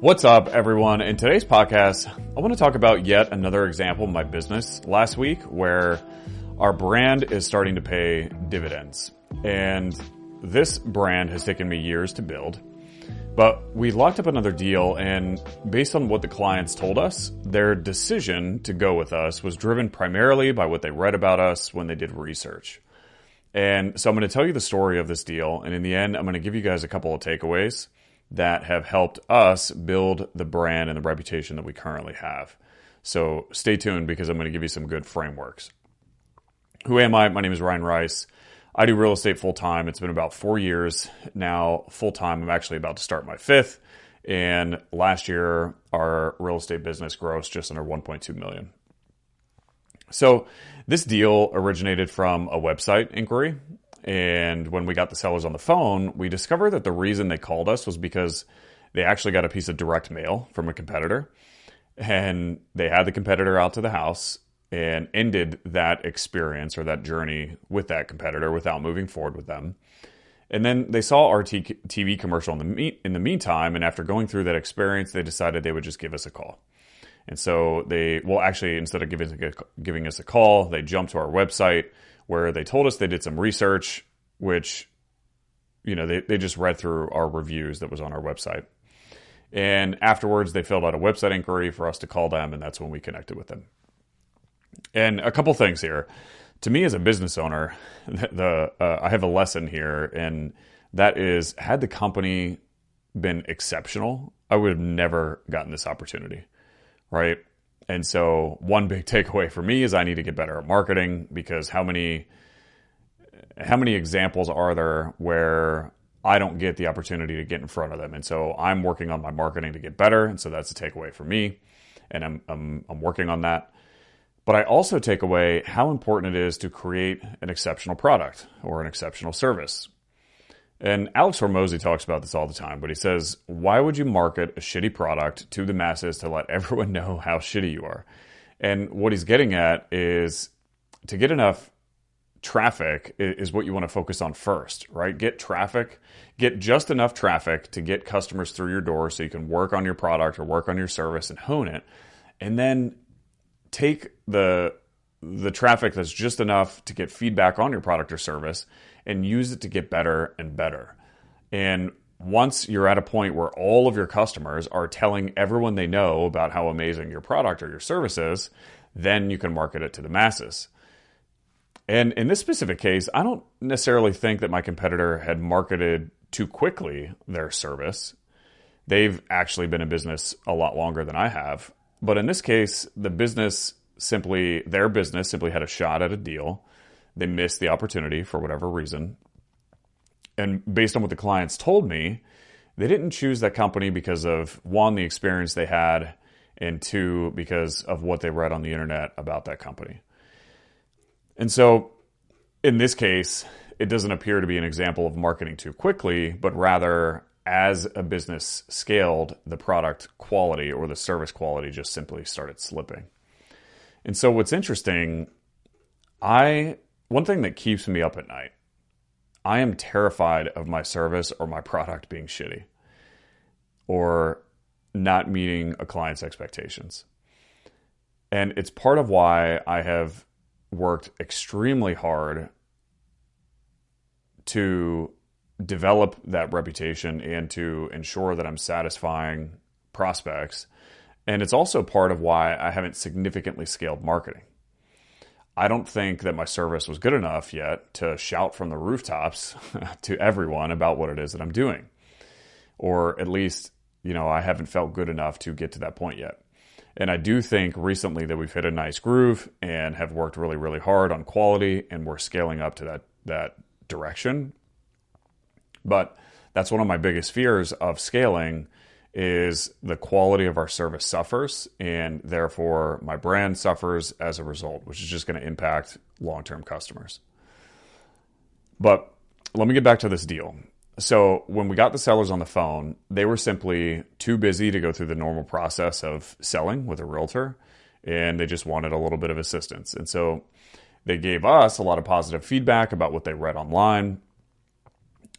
What's up, everyone? In today's podcast, I want to talk about yet another example of my business last week where our brand is starting to pay dividends. And this brand has taken me years to build, but we locked up another deal, and based on what the clients told us, their decision to go with us was driven primarily by what they read about us when they did research. And so I'm going to tell you the story of this deal, and in the end, I'm going to give you guys a couple of takeaways that have helped us build the brand and the reputation that we currently have. So stay tuned because I'm going to give you some good frameworks. Who am I? My name is Ryan Rice. I do real estate full-time. It's been about 4 years now full-time. I'm actually about to start my fifth. And last year, our real estate business grossed just under $1.2 million. So this deal originated from a website inquiry. And when we got the sellers on the phone, we discovered that the reason they called us was because they actually got a piece of direct mail from a competitor. And they had the competitor out to the house and ended that experience or that journey with that competitor without moving forward with them. And then they saw our TV commercial in the meantime. And after going through that experience, they decided they would just give us a call. And so instead of giving us a call, they jumped to our website where they told us they did some research, which, they just read through our reviews that was on our website. And afterwards, they filled out a website inquiry for us to call them, and that's when we connected with them. And a couple things here. To me as a business owner, I have a lesson here, and that is, had the company been exceptional, I would have never gotten this opportunity, right? And so one big takeaway for me is I need to get better at marketing, because how many examples are there where I don't get the opportunity to get in front of them? And so I'm working on my marketing to get better. And so that's a takeaway for me. And I'm working on that. But I also take away how important it is to create an exceptional product or an exceptional service. And Alex Hormozi talks about this all the time, but he says, why would you market a shitty product to the masses to let everyone know how shitty you are? And what he's getting at is, to get enough traffic is what you want to focus on first, right? Get traffic, get just enough traffic to get customers through your door so you can work on your product or work on your service and hone it. And then take the traffic that's just enough to get feedback on your product or service and use it to get better and better. And once you're at a point where all of your customers are telling everyone they know about how amazing your product or your service is, then you can market it to the masses. And in this specific case, I don't necessarily think that my competitor had marketed too quickly their service. They've actually been in business a lot longer than I have. But in this case, their business simply had a shot at a deal. They missed the opportunity for whatever reason. And based on what the clients told me, they didn't choose that company because of, one, the experience they had, and two, because of what they read on the internet about that company. And so in this case, it doesn't appear to be an example of marketing too quickly, but rather, as a business scaled, the product quality or the service quality just simply started slipping. And so what's interesting, one thing that keeps me up at night, I am terrified of my service or my product being shitty or not meeting a client's expectations. And it's part of why I have worked extremely hard to develop that reputation and to ensure that I'm satisfying prospects. And it's also part of why I haven't significantly scaled marketing. I don't think that my service was good enough yet to shout from the rooftops to everyone about what it is that I'm doing. Or at least, I haven't felt good enough to get to that point yet. And I do think recently that we've hit a nice groove and have worked really, really hard on quality, and we're scaling up to that direction. But that's one of my biggest fears of scaling, is the quality of our service suffers, and therefore my brand suffers as a result, which is just going to impact long-term customers. But let me get back to this deal. So when we got the sellers on the phone, they were simply too busy to go through the normal process of selling with a realtor, and they just wanted a little bit of assistance. And so they gave us a lot of positive feedback about what they read online.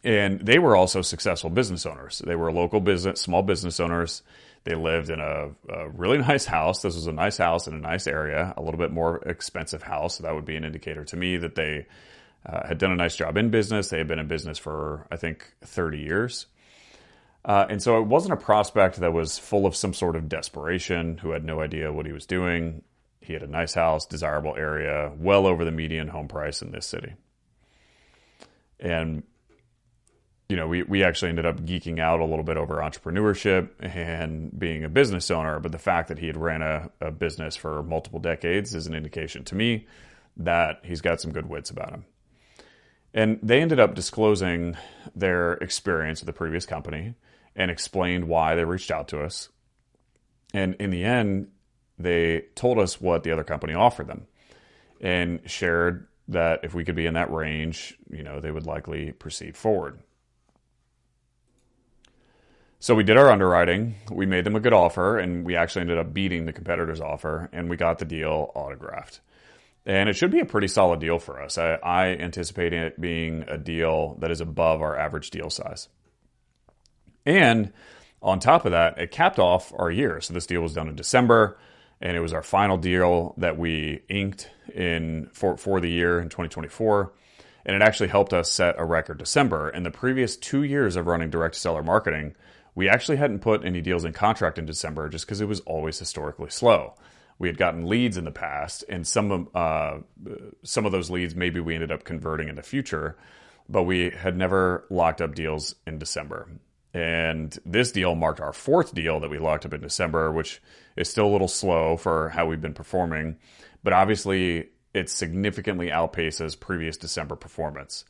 And they were also successful business owners. They were local business, small business owners. They lived in a really nice house. This was a nice house in a nice area, a little bit more expensive house. So that would be an indicator to me that they had done a nice job in business. They had been in business for, I think, 30 years. And so it wasn't a prospect that was full of some sort of desperation, who had no idea what he was doing. He had a nice house, desirable area, well over the median home price in this city. And we actually ended up geeking out a little bit over entrepreneurship and being a business owner. But the fact that he had ran a business for multiple decades is an indication to me that he's got some good wits about him. And they ended up disclosing their experience with the previous company and explained why they reached out to us. And in the end, they told us what the other company offered them and shared that if we could be in that range, they would likely proceed forward. So we did our underwriting, we made them a good offer, and we actually ended up beating the competitor's offer, and we got the deal autographed. And it should be a pretty solid deal for us. I anticipate it being a deal that is above our average deal size. And on top of that, it capped off our year. So this deal was done in December, and it was our final deal that we inked for the year in 2024. And it actually helped us set a record December. In the previous 2 years of running direct seller marketing, we actually hadn't put any deals in contract in December just because it was always historically slow. We had gotten leads in the past, and some of those leads maybe we ended up converting in the future, but we had never locked up deals in December. And this deal marked our fourth deal that we locked up in December, which is still a little slow for how we've been performing, but obviously it significantly outpaces previous December performance.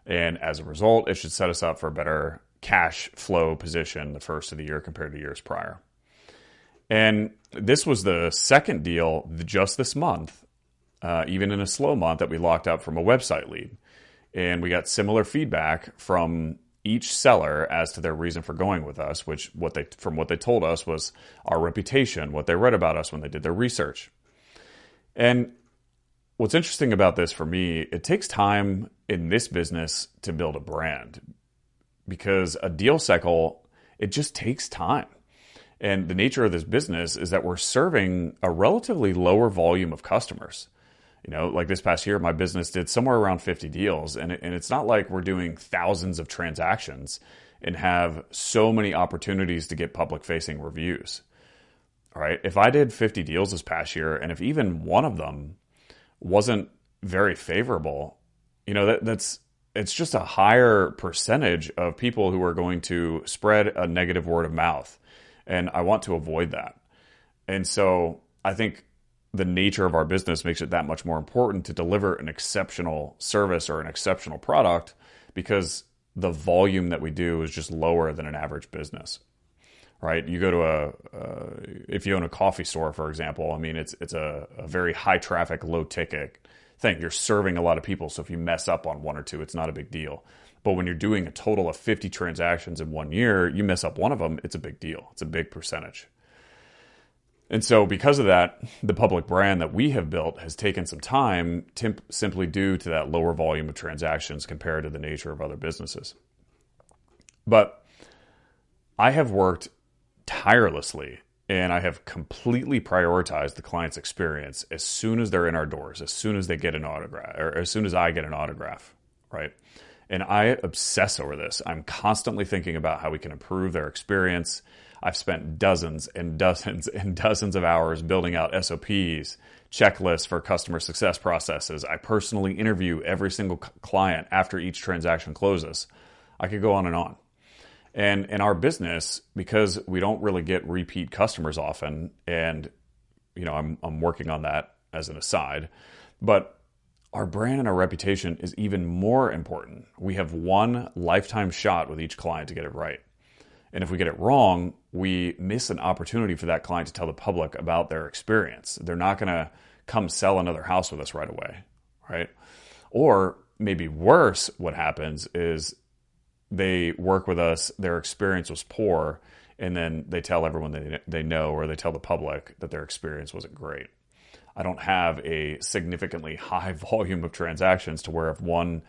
And as a result, it should set us up for a better cash flow position the first of the year compared to years prior. And this was the second deal just this month, even in a slow month, that we locked up from a website lead. And we got similar feedback from each seller as to their reason for going with us, which from what they told us was our reputation, what they read about us when they did their research. And what's interesting about this for me, it takes time in this business to build a brand, because a deal cycle, it just takes time. And the nature of this business is that we're serving a relatively lower volume of customers. Like this past year, my business did somewhere around 50 deals. And it's not like we're doing thousands of transactions and have so many opportunities to get public-facing reviews. All right. If I did 50 deals this past year, and if even one of them wasn't very favorable, it's just a higher percentage of people who are going to spread a negative word of mouth. And I want to avoid that. And so I think the nature of our business makes it that much more important to deliver an exceptional service or an exceptional product, because the volume that we do is just lower than an average business, right? You go to if you own a coffee store, for example, it's a very high traffic, low ticket thing. You're serving a lot of people. So if you mess up on one or two, it's not a big deal. But when you're doing a total of 50 transactions in 1 year, you mess up one of them, it's a big deal. It's a big percentage. And so because of that, the public brand that we have built has taken some time simply due to that lower volume of transactions compared to the nature of other businesses. But I have worked tirelessly, and I have completely prioritized the client's experience as soon as they're in our doors, as soon as they get an autograph, or as soon as I get an autograph, right? And I obsess over this. I'm constantly thinking about how we can improve their experience. I've spent dozens and dozens and dozens of hours building out SOPs, checklists for customer success processes. I personally interview every single client after each transaction closes. I could go on and on. And in our business, because we don't really get repeat customers often, and I'm working on that as an aside, but our brand and our reputation is even more important. We have one lifetime shot with each client to get it right. And if we get it wrong, we miss an opportunity for that client to tell the public about their experience. They're not going to come sell another house with us right away, right? Or maybe worse, what happens is they work with us, their experience was poor, and then they tell everyone they know, or they tell the public that their experience wasn't great. I don't have a significantly high volume of transactions to where if one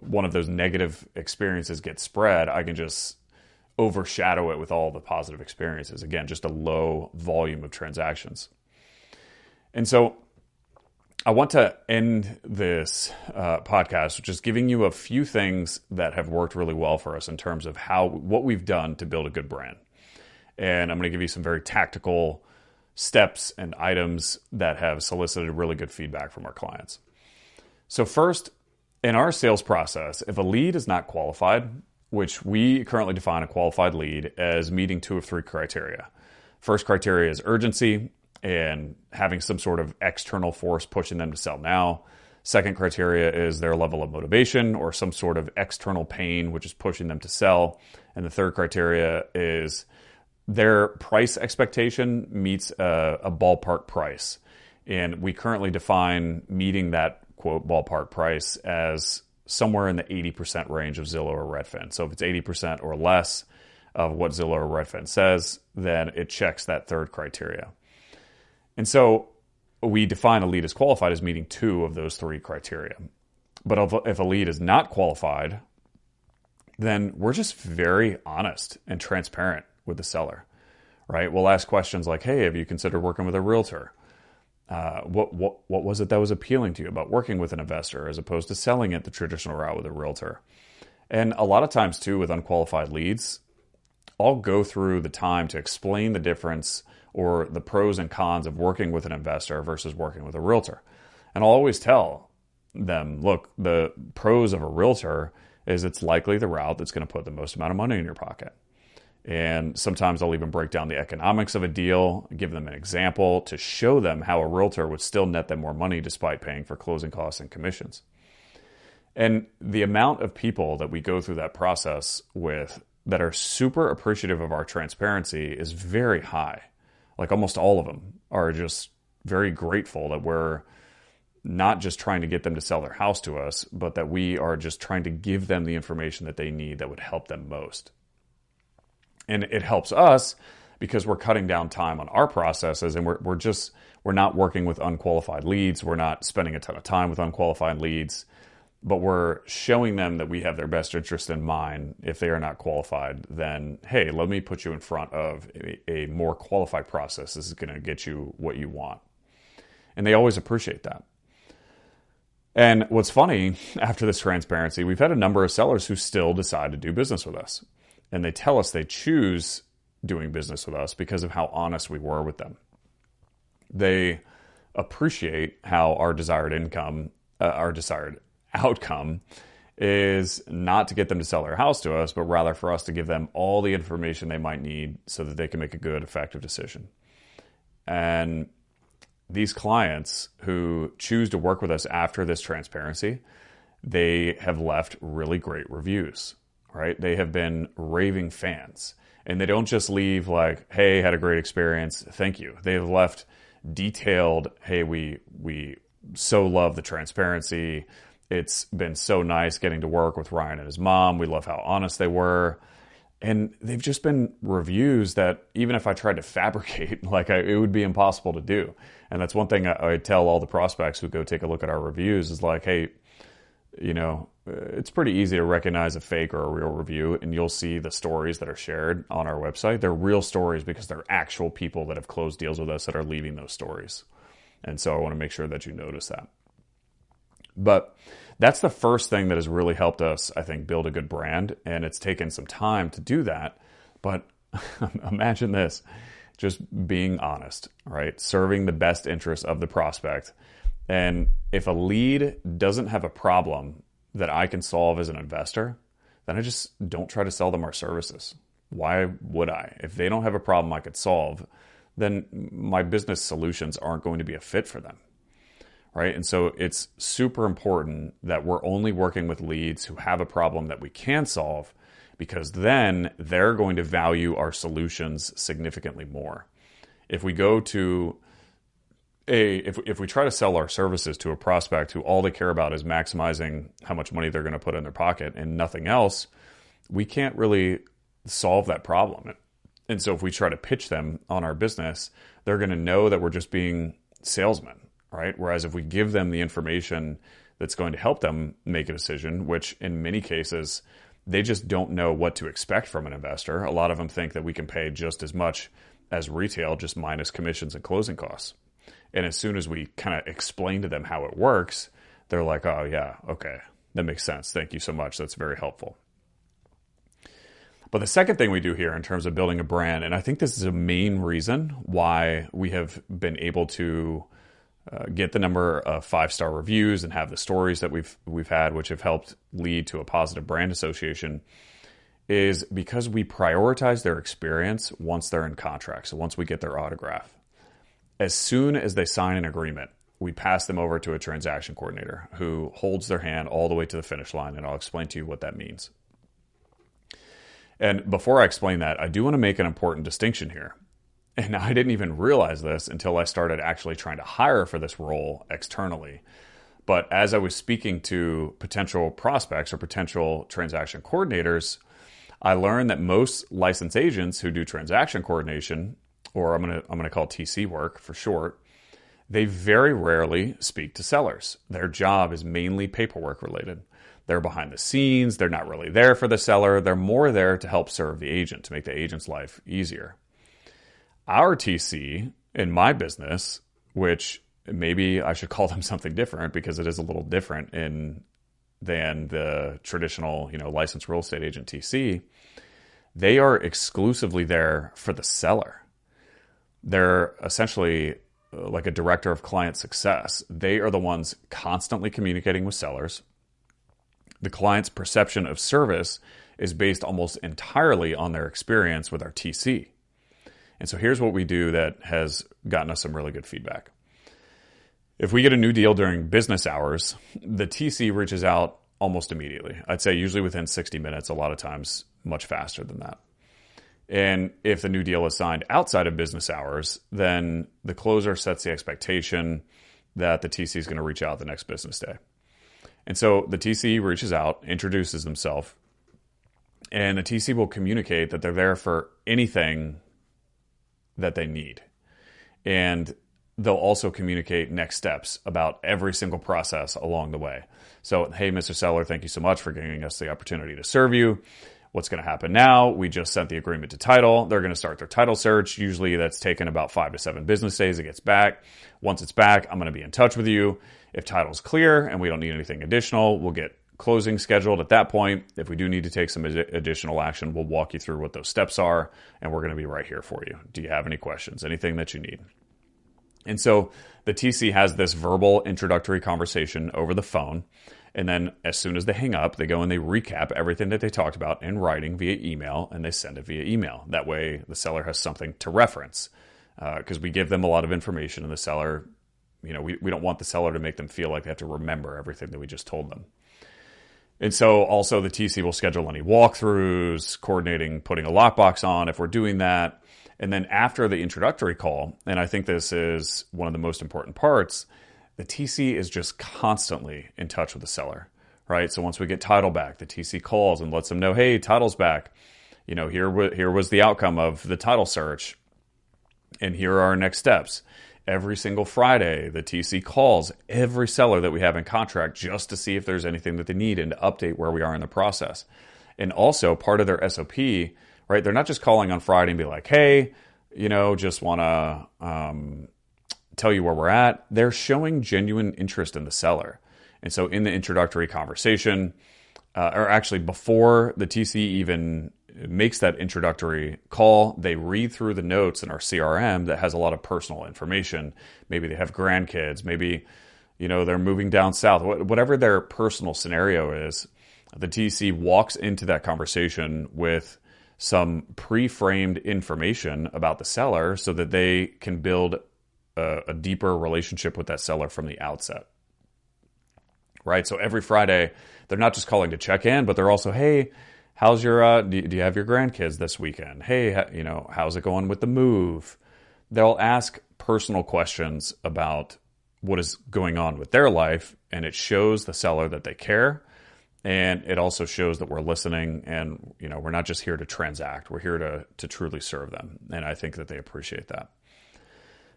one of those negative experiences gets spread, I can just overshadow it with all the positive experiences. Again, just a low volume of transactions. And so I want to end this podcast with just giving you a few things that have worked really well for us in terms of what we've done to build a good brand. And I'm going to give you some very tactical steps and items that have solicited really good feedback from our clients. So first, in our sales process, if a lead is not qualified, which we currently define a qualified lead as meeting 2 of 3 criteria. First criteria is urgency and having some sort of external force pushing them to sell now. Second criteria is their level of motivation or some sort of external pain, which is pushing them to sell. And the third criteria is their price expectation meets a ballpark price. And we currently define meeting that, quote, ballpark price as somewhere in the 80% range of Zillow or Redfin. So if it's 80% or less of what Zillow or Redfin says, then it checks that third criteria. And so we define a lead as qualified as meeting 2 of those 3 criteria. But if a lead is not qualified, then we're just very honest and transparent with the seller, right? We'll ask questions like, hey, have you considered working with a realtor? What was it that was appealing to you about working with an investor as opposed to selling it the traditional route with a realtor? And a lot of times too, with unqualified leads, I'll go through the time to explain the difference or the pros and cons of working with an investor versus working with a realtor. And I'll always tell them, look, the pros of a realtor is it's likely the route that's going to put the most amount of money in your pocket. And sometimes I'll even break down the economics of a deal, give them an example to show them how a realtor would still net them more money despite paying for closing costs and commissions. And the amount of people that we go through that process with that are super appreciative of our transparency is very high. Like almost all of them are just very grateful that we're not just trying to get them to sell their house to us, but that we are just trying to give them the information that they need that would help them most. And it helps us because we're cutting down time on our processes and we're not working with unqualified leads. We're not spending a ton of time with unqualified leads, but we're showing them that we have their best interest in mind. If they are not qualified, then, hey, let me put you in front of a more qualified process. This is going to get you what you want. And they always appreciate that. And what's funny, after this transparency, we've had a number of sellers who still decide to do business with us. And they tell us they choose doing business with us because of how honest we were with them. They appreciate how our desired outcome is not to get them to sell their house to us, but rather for us to give them all the information they might need so that they can make a good, effective decision. And these clients who choose to work with us after this transparency, they have left really great reviews, right? They have been raving fans. And they don't just leave like, hey, had a great experience, thank you. They've left detailed, hey, we so love the transparency. It's been so nice getting to work with Ryan and his mom. We love how honest they were. And they've just been reviews that even if I tried to fabricate, it would be impossible to do. And that's one thing I tell all the prospects who go take a look at our reviews is like, hey, it's pretty easy to recognize a fake or a real review, and you'll see the stories that are shared on our website. They're real stories because they're actual people that have closed deals with us that are leaving those stories. And so I want to make sure that you notice that. But that's the first thing that has really helped us, I think, build a good brand. And it's taken some time to do that. But imagine this, just being honest, right? Serving the best interest of the prospect. And if a lead doesn't have a problem that I can solve as an investor, then I just don't try to sell them our services. Why would I? If they don't have a problem I could solve, then my business solutions aren't going to be a fit for them. Right? And so it's super important that we're only working with leads who have a problem that we can solve, because then they're going to value our solutions significantly more. If we go to if we try to sell our services to a prospect who all they care about is maximizing how much money they're going to put in their pocket and nothing else, we can't really solve that problem. And so if we try to pitch them on our business, they're going to know that we're just being salesmen. Right? Whereas if we give them the information that's going to help them make a decision, which in many cases, they just don't know what to expect from an investor. A lot of them think that we can pay just as much as retail, just minus commissions and closing costs. And as soon as we kind of explain to them how it works, they're like, oh yeah, okay, that makes sense. Thank you so much. That's very helpful. But the second thing we do here in terms of building a brand, and I think this is a main reason why we have been able to get the number of 5-star reviews and have the stories that we've had, which have helped lead to a positive brand association, is because we prioritize their experience once they're in contract. So once we get their autograph, as soon as they sign an agreement, we pass them over to a transaction coordinator who holds their hand all the way to the finish line, and I'll explain to you what that means. And before I explain that, I do want to make an important distinction here. And I didn't even realize this until I started actually trying to hire for this role externally. But as I was speaking to potential prospects or potential transaction coordinators, I learned that most licensed agents who do transaction coordination, or I'm going to call TC work for short, they very rarely speak to sellers. Their job is mainly paperwork related. They're behind the scenes. They're not really there for the seller. They're more there to help serve the agent, to make the agent's life easier. Our TC in my business, which maybe I should call them something different because it is a little different than the traditional, licensed real estate agent TC, they are exclusively there for the seller. They're essentially like a director of client success. They are the ones constantly communicating with sellers. The client's perception of service is based almost entirely on their experience with our TC. And so here's what we do that has gotten us some really good feedback. If we get a new deal during business hours, the TC reaches out almost immediately. I'd say usually within 60 minutes, a lot of times much faster than that. And if the new deal is signed outside of business hours, then the closer sets the expectation that the TC is going to reach out the next business day. And so the TC reaches out, introduces themselves, and the TC will communicate that they're there for anything that they need. And they'll also communicate next steps about every single process along the way. So, hey, Mr. Seller, thank you so much for giving us the opportunity to serve you. What's going to happen now? We just sent the agreement to title. They're going to start their title search. Usually that's taken about 5 to 7 business days. It gets back. Once it's back, I'm going to be in touch with you. If title's clear and we don't need anything additional, we'll get closing scheduled at that point. If we do need to take some additional action, we'll walk you through what those steps are, and we're going to be right here for you. Do you have any questions? Anything that you need? And so the TC has this verbal introductory conversation over the phone. And then as soon as they hang up, they go and they recap everything that they talked about in writing via email, and they send it via email. That way the seller has something to reference because we give them a lot of information, and the seller, we don't want the seller to make them feel like they have to remember everything that we just told them. And so also the TC will schedule any walkthroughs, coordinating putting a lockbox on if we're doing that. And then after the introductory call, and I think this is one of the most important parts, the TC is just constantly in touch with the seller, right? So once we get title back, the TC calls and lets them know, hey, title's back. Here was the outcome of the title search, and here are our next steps. Every single Friday, the TC calls every seller that we have in contract just to see if there's anything that they need and to update where we are in the process. And also part of their SOP, right? They're not just calling on Friday and be like, hey, just want to tell you where we're at. They're showing genuine interest in the seller. And so in the introductory conversation, or actually before the TC even makes that introductory call, they read through the notes in our CRM that has a lot of personal information. Maybe they have grandkids. Maybe, they're moving down south. Whatever their personal scenario is, the TC walks into that conversation with some pre-framed information about the seller so that they can build a deeper relationship with that seller from the outset. Right? So every Friday, they're not just calling to check in, but they're also, hey, how's your, do you have your grandkids this weekend? Hey, how's it going with the move? They'll ask personal questions about what is going on with their life, and it shows the seller that they care. And it also shows that we're listening, and, we're not just here to transact. We're here to truly serve them. And I think that they appreciate that.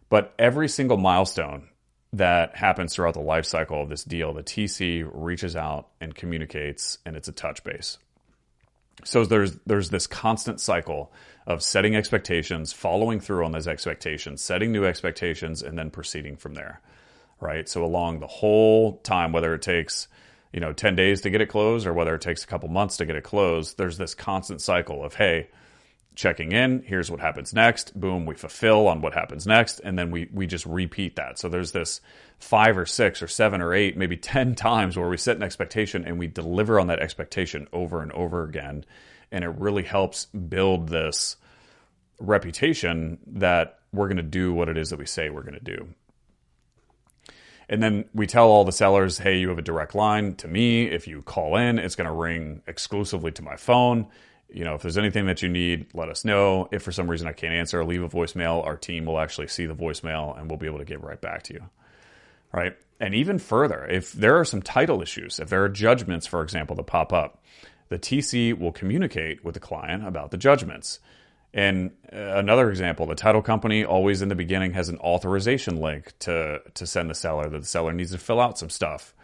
But every single milestone that happens throughout the life cycle of this deal. The TC reaches out and communicates, and it's a touch base. So there's this constant cycle of setting expectations, following through on those expectations, setting new expectations, and then proceeding from there, right? So along the whole time, whether it takes 10 days to get it closed or whether it takes a couple months to get it closed, there's this constant cycle of, hey, checking in, here's what happens next, boom, we fulfill on what happens next, and then we just repeat that. So there's this 5 or 6 or 7 or 8, maybe 10 times where we set an expectation and we deliver on that expectation over and over again, and it really helps build this reputation that we're going to do what it is that we say we're going to do. And then we tell all the sellers, hey, you have a direct line to me. If you call in, it's going to ring exclusively to my phone. If there's anything that you need, let us know. If for some reason I can't answer, leave a voicemail. Our team will actually see the voicemail and we'll be able to get right back to you. Right? And even further, if there are some title issues, if there are judgments, for example, that pop up, the TC will communicate with the client about the judgments. And another example, the title company always in the beginning has an authorization link to send the seller that the seller needs to fill out some stuff.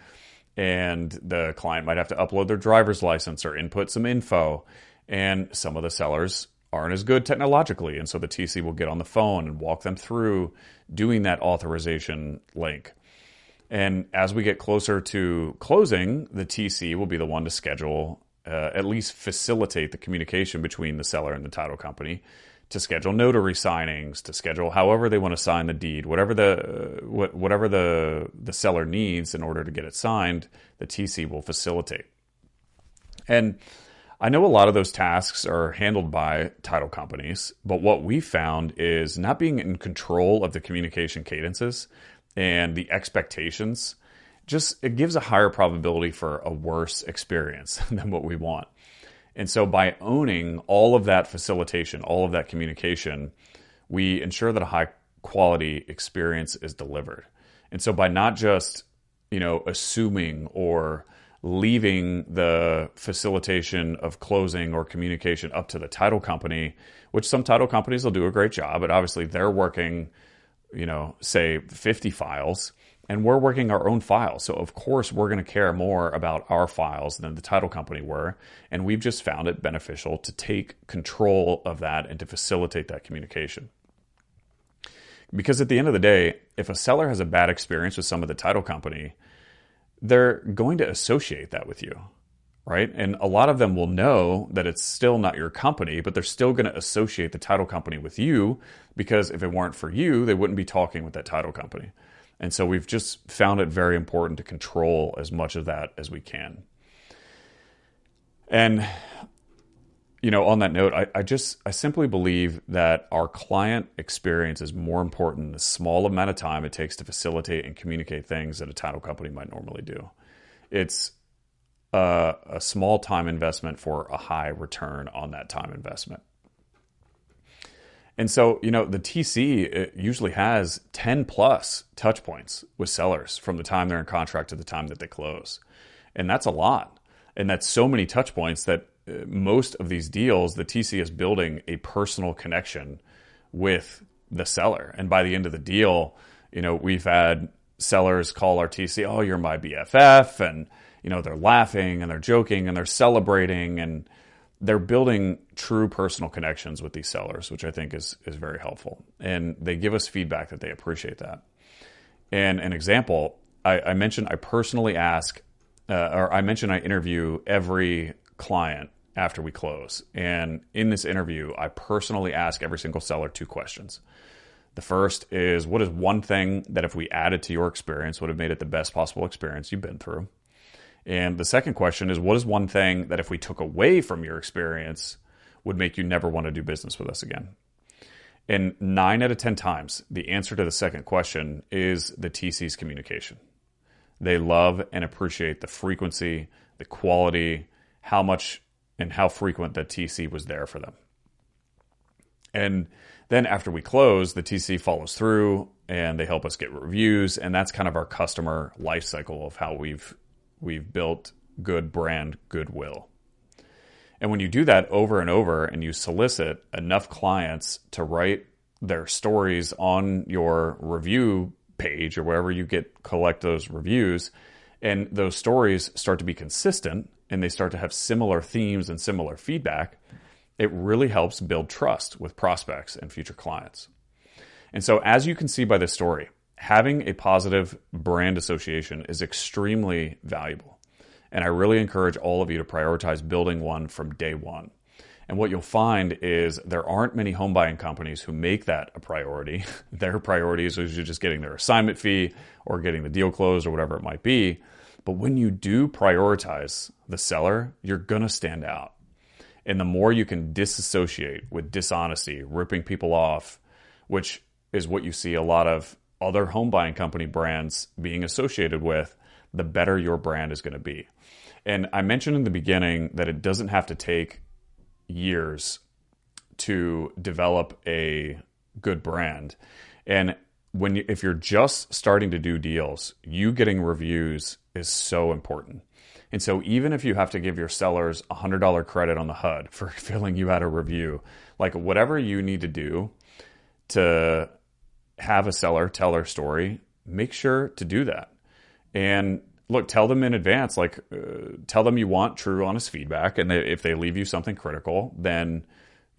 And the client might have to upload their driver's license or input some info. And some of the sellers aren't as good technologically. And so the TC will get on the phone and walk them through doing that authorization link. And as we get closer to closing, the TC will be the one to schedule, at least facilitate the communication between the seller and the title company, to schedule notary signings, to schedule however they want to sign the deed, whatever the seller needs in order to get it signed, the TC will facilitate. And I know a lot of those tasks are handled by title companies, but what we found is not being in control of the communication cadences and the expectations, it gives a higher probability for a worse experience than what we want. And so by owning all of that facilitation, all of that communication, we ensure that a high quality experience is delivered. And so by not just, assuming or leaving the facilitation of closing or communication up to the title company, which some title companies will do a great job, but obviously they're working, say 50 files, and we're working our own files. So of course we're going to care more about our files than the title company were. And we've just found it beneficial to take control of that and to facilitate that communication. Because at the end of the day, if a seller has a bad experience with some of the title company, they're going to associate that with you, right? And a lot of them will know that it's still not your company, but they're still going to associate the title company with you, because if it weren't for you, they wouldn't be talking with that title company. And so we've just found it very important to control as much of that as we can. And, on that note, I simply believe that our client experience is more important than the small amount of time it takes to facilitate and communicate things that a title company might normally do. It's a small time investment for a high return on that time investment. And so, the TC usually has 10 plus touch points with sellers from the time they're in contract to the time that they close. And that's a lot. And that's so many touch points that most of these deals, the TC is building a personal connection with the seller. And by the end of the deal, we've had sellers call our TC, oh, you're my BFF. And, they're laughing and they're joking and they're celebrating, and they're building true personal connections with these sellers, which I think is very helpful. And they give us feedback that they appreciate that. And an example, I mentioned I personally ask, I interview every client after we close. And in this interview, I personally ask every single seller 2 questions. The first is, what is one thing that if we added to your experience would have made it the best possible experience you've been through? And the second question is, what is one thing that if we took away from your experience would make you never want to do business with us again? And 9 out of 10 times, the answer to the second question is the TC's communication. They love and appreciate the frequency, the quality, how much and how frequent the TC was there for them. And then after we close, the TC follows through and they help us get reviews. And that's kind of our customer life cycle of how we've built good brand goodwill. And when you do that over and over and you solicit enough clients to write their stories on your review page or wherever you collect those reviews, and those stories start to be consistent and they start to have similar themes and similar feedback, it really helps build trust with prospects and future clients. And so, as you can see by this story, having a positive brand association is extremely valuable. And I really encourage all of you to prioritize building one from day one. And what you'll find is there aren't many home buying companies who make that a priority. Their priority is usually just getting their assignment fee or getting the deal closed or whatever it might be. But when you do prioritize the seller, you're going to stand out. And the more you can disassociate with dishonesty, ripping people off, which is what you see a lot of other home buying company brands being associated with, the better your brand is going to be. And I mentioned in the beginning that it doesn't have to take years to develop a good brand. And if you're just starting to do deals, you getting reviews is so important. And so even if you have to give your sellers $100 credit on the HUD for filling you out a review, like whatever you need to do to have a seller tell their story, make sure to do that. And look, tell them in advance, tell them you want true, honest feedback. And if they leave you something critical, then,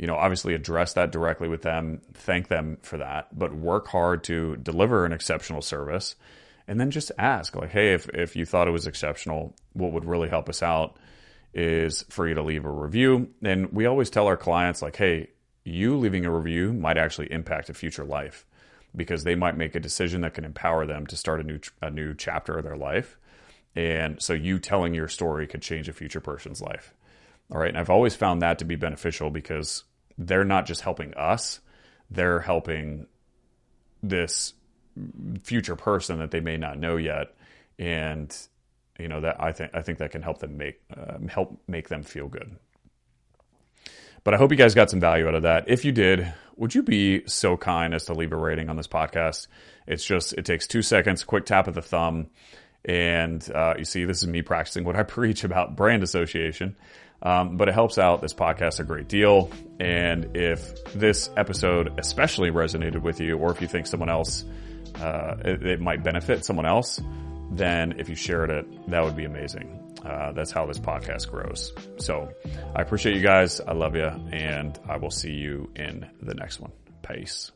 obviously address that directly with them, thank them for that, but work hard to deliver an exceptional service. And then just ask, hey, if you thought it was exceptional, what would really help us out is for you to leave a review. And we always tell our clients, hey, you leaving a review might actually impact a future life, because they might make a decision that can empower them to start a new chapter of their life. And so you telling your story could change a future person's life. All right. And I've always found that to be beneficial, because they're not just helping us, they're helping this future person that they may not know yet. And, that I think that can help them make them feel good. But I hope you guys got some value out of that. If you did, would you be so kind as to leave a rating on this podcast? It takes 2 seconds, quick tap of the thumb. And you see, this is me practicing what I preach about brand association. But it helps out this podcast a great deal. And if this episode especially resonated with you, or if you think someone else, it might benefit someone else, then if you shared it, that would be amazing. That's how this podcast grows. So I appreciate you guys. I love you. And I will see you in the next one. Peace.